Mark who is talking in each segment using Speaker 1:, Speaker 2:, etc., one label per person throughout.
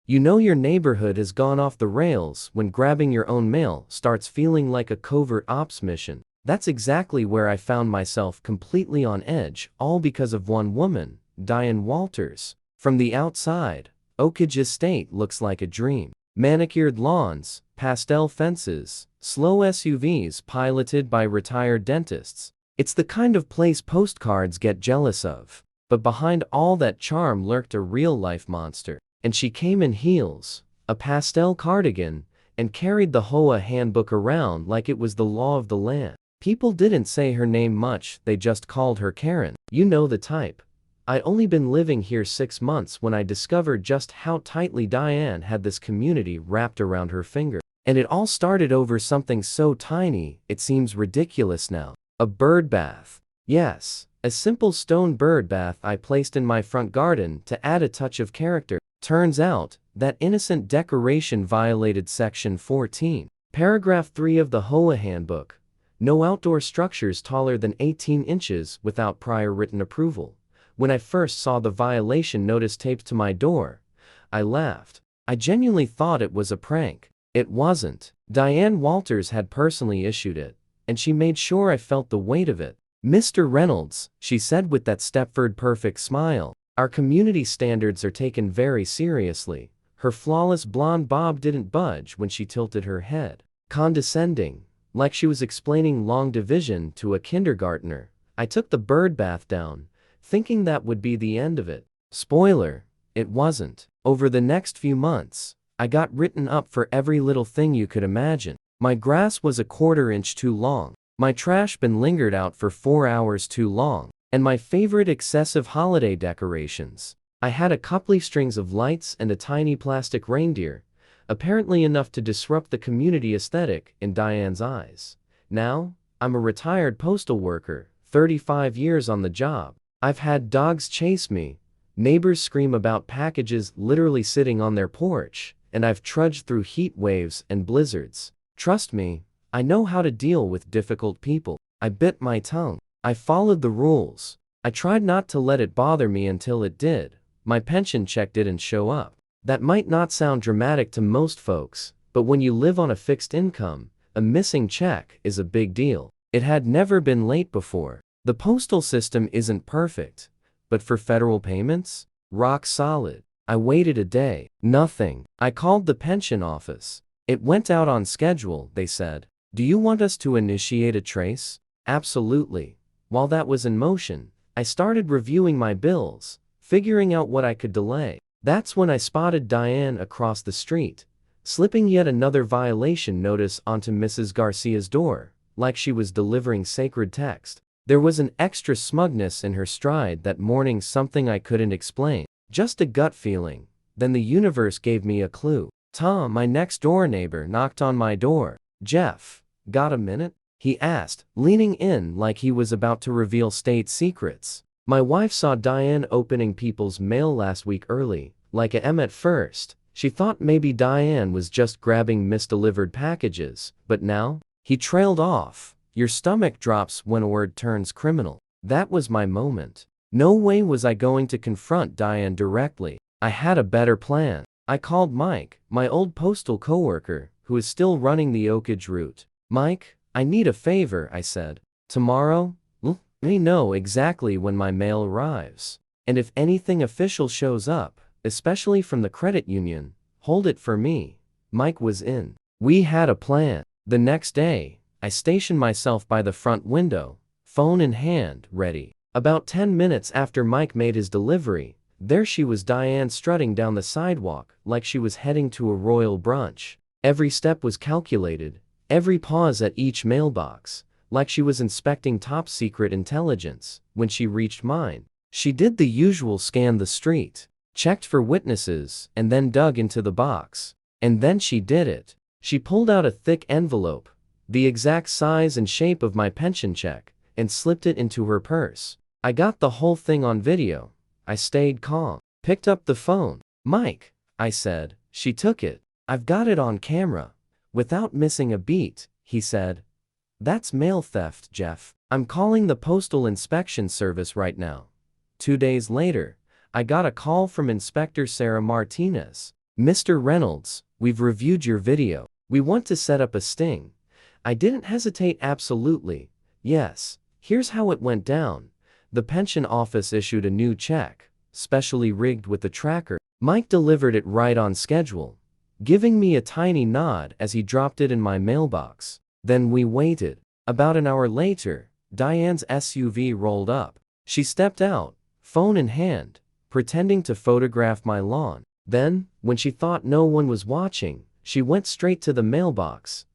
Speaker 1: You know your neighborhood has gone off the rails when grabbing your own mail starts feeling like a covert ops mission. That's exactly where I found myself completely on edge, all because of one woman, Diane Walters. From the outside, Oakage Estate looks like a dream. Manicured lawns, pastel fences, slow SUVs piloted by retired dentists. It's the kind of place postcards get jealous of. But behind all that charm lurked a real-life monster. And she came in heels, a pastel cardigan, and carried the HOA handbook around like it was the law of the land. People didn't say her name much, they just called her Karen. You know the type. I'd only been living here 6 months when I discovered just how tightly Diane had this community wrapped around her finger. And it all started over something so tiny, it seems ridiculous now. A bird bath. Yes, a simple stone bird bath I placed in my front garden to add a touch of character. Turns out, that innocent decoration violated Section 14, Paragraph 3 of the HOA handbook. No outdoor structures taller than 18 inches without prior written approval. When I first saw the violation notice taped to my door, I laughed. I genuinely thought it was a prank. It wasn't. Diane Walters had personally issued it, and she made sure I felt the weight of it. Mr. Reynolds, she said with that Stepford perfect smile, our community standards are taken very seriously. Her flawless blonde bob didn't budge when she tilted her head. Condescending, like she was explaining long division to a kindergartner. I took the bird bath down, thinking that would be the end of it. Spoiler, it wasn't. Over the next few months, I got written up for every little thing you could imagine. My grass was a 1/4 inch too long. My trash bin lingered out for 4 hours too long. And my favorite excessive holiday decorations. I had a couple strings of lights and a tiny plastic reindeer, apparently enough to disrupt the community aesthetic in Diane's eyes. Now, I'm a retired postal worker, 35 years on the job. I've had dogs chase me, neighbors scream about packages literally sitting on their porch, and I've trudged through heat waves and blizzards. Trust me, I know how to deal with difficult people. I bit my tongue. I followed the rules. I tried not to let it bother me until it did. My pension check didn't show up. That might not sound dramatic to most folks, but when you live on a fixed income, a missing check is a big deal. It had never been late before. The postal system isn't perfect, but for federal payments, rock solid. I waited a day. Nothing. I called the pension office. It went out on schedule, they said. Do you want us to initiate a trace? Absolutely. While that was in motion, I started reviewing my bills, figuring out what I could delay. That's when I spotted Diane across the street, slipping yet another violation notice onto Mrs. Garcia's door, like she was delivering sacred text. There was an extra smugness in her stride that morning, something I couldn't explain, just a gut feeling. Then the universe gave me a clue. Tom, my next-door neighbor, knocked on my door. Jeff, got a minute? He asked, leaning in like he was about to reveal state secrets. My wife saw Diane opening people's mail last week early, like a M at first. She thought maybe Diane was just grabbing misdelivered packages, but now? He trailed off. Your stomach drops when a word turns criminal. That was my moment. No way was I going to confront Diane directly. I had a better plan. I called Mike, my old postal coworker, who is still running the Oakage route. Mike, I need a favor, I said. Tomorrow? Let me know exactly when my mail arrives. And if anything official shows up, especially from the credit union, hold it for me. Mike was in. We had a plan. The next day, I stationed myself by the front window, phone in hand, ready. About 10 minutes after Mike made his delivery, there she was, Diane, strutting down the sidewalk like she was heading to a royal brunch. Every step was calculated. Every pause at each mailbox, like she was inspecting top-secret intelligence. When she reached mine, she did the usual: scan the street, checked for witnesses, and then dug into the box. And then she did it. She pulled out a thick envelope, the exact size and shape of my pension check, and slipped it into her purse. I got the whole thing on video. I stayed calm, picked up the phone. Mike, I said. She took it. I've got it on camera. Without missing a beat, he said, "That's mail theft, Jeff. I'm calling the Postal Inspection Service right now." 2 days later, I got a call from Inspector Sarah Martinez. "Mr. Reynolds, we've reviewed your video. We want to set up a sting." I didn't hesitate. "Absolutely. Yes. Here's how it went down. The pension office issued a new check, specially rigged with the tracker. Mike delivered it right on schedule, giving me a tiny nod as he dropped it in my mailbox. Then we waited. About an hour later, Diane's SUV rolled up. She stepped out, phone in hand, pretending to photograph my lawn. Then, when she thought no one was watching, she went straight to the mailbox,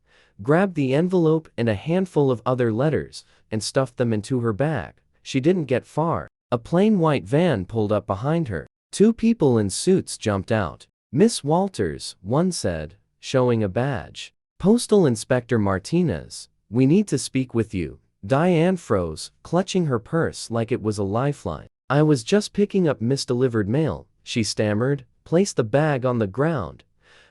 Speaker 1: grabbed the envelope and a handful of other letters, and stuffed them into her bag. She didn't get far. A plain white van pulled up behind her. Two people in suits jumped out. "Miss Walters," one said, showing a badge. "Postal Inspector Martinez, we need to speak with you." Diane froze, clutching her purse like it was a lifeline. "I was just picking up misdelivered mail," she stammered. "Place the bag on the ground,"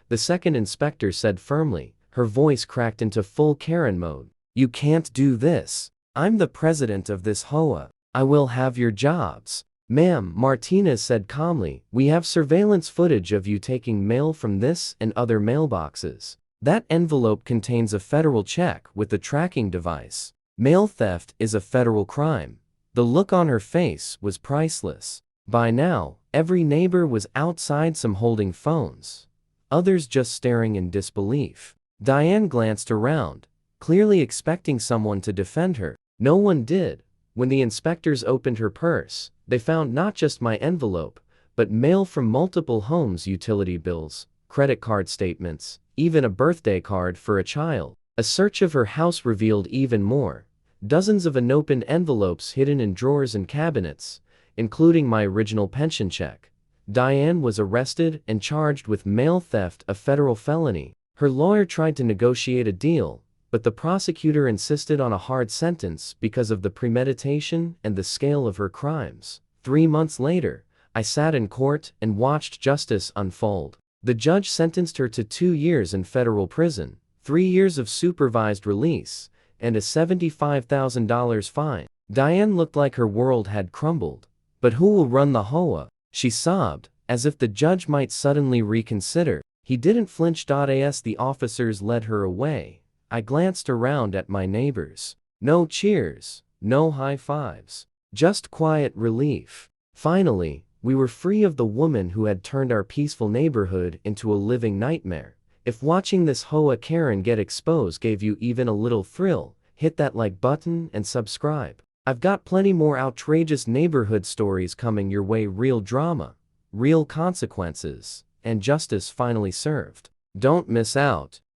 Speaker 1: the second inspector said firmly. Her voice cracked into full Karen mode. "You can't do this. I'm the president of this HOA. I will have your jobs." "Ma'am," Martinez said calmly, "we have surveillance footage of you taking mail from this and other mailboxes. That envelope contains a federal check with a tracking device. Mail theft is a federal crime." The look on her face was priceless. By now, every neighbor was outside, some holding phones, others just staring in disbelief. Diane glanced around, clearly expecting someone to defend her. No one did. When the inspectors opened her purse, they found not just my envelope, but mail from multiple homes, utility bills, credit card statements, even a birthday card for a child. A search of her house revealed even more. Dozens of unopened envelopes hidden in drawers and cabinets, including my original pension check. Diane was arrested and charged with mail theft, a federal felony. Her lawyer tried to negotiate a deal, but the prosecutor insisted on a hard sentence because of the premeditation and the scale of her crimes. 3 months later, I sat in court and watched justice unfold. The judge sentenced her to 2 years in federal prison, 3 years of supervised release, and a $75,000 fine. Diane looked like her world had crumbled. "But who will run the HOA?" she sobbed, as if the judge might suddenly reconsider. He didn't flinch. As the officers led her away, I glanced around at my neighbors. No cheers, no high fives, just quiet relief. Finally, we were free of the woman who had turned our peaceful neighborhood into a living nightmare. If watching this HOA Karen get exposed gave you even a little thrill, hit that like button and subscribe. I've got plenty more outrageous neighborhood stories coming your way. Real drama, real consequences, and justice finally served. Don't miss out.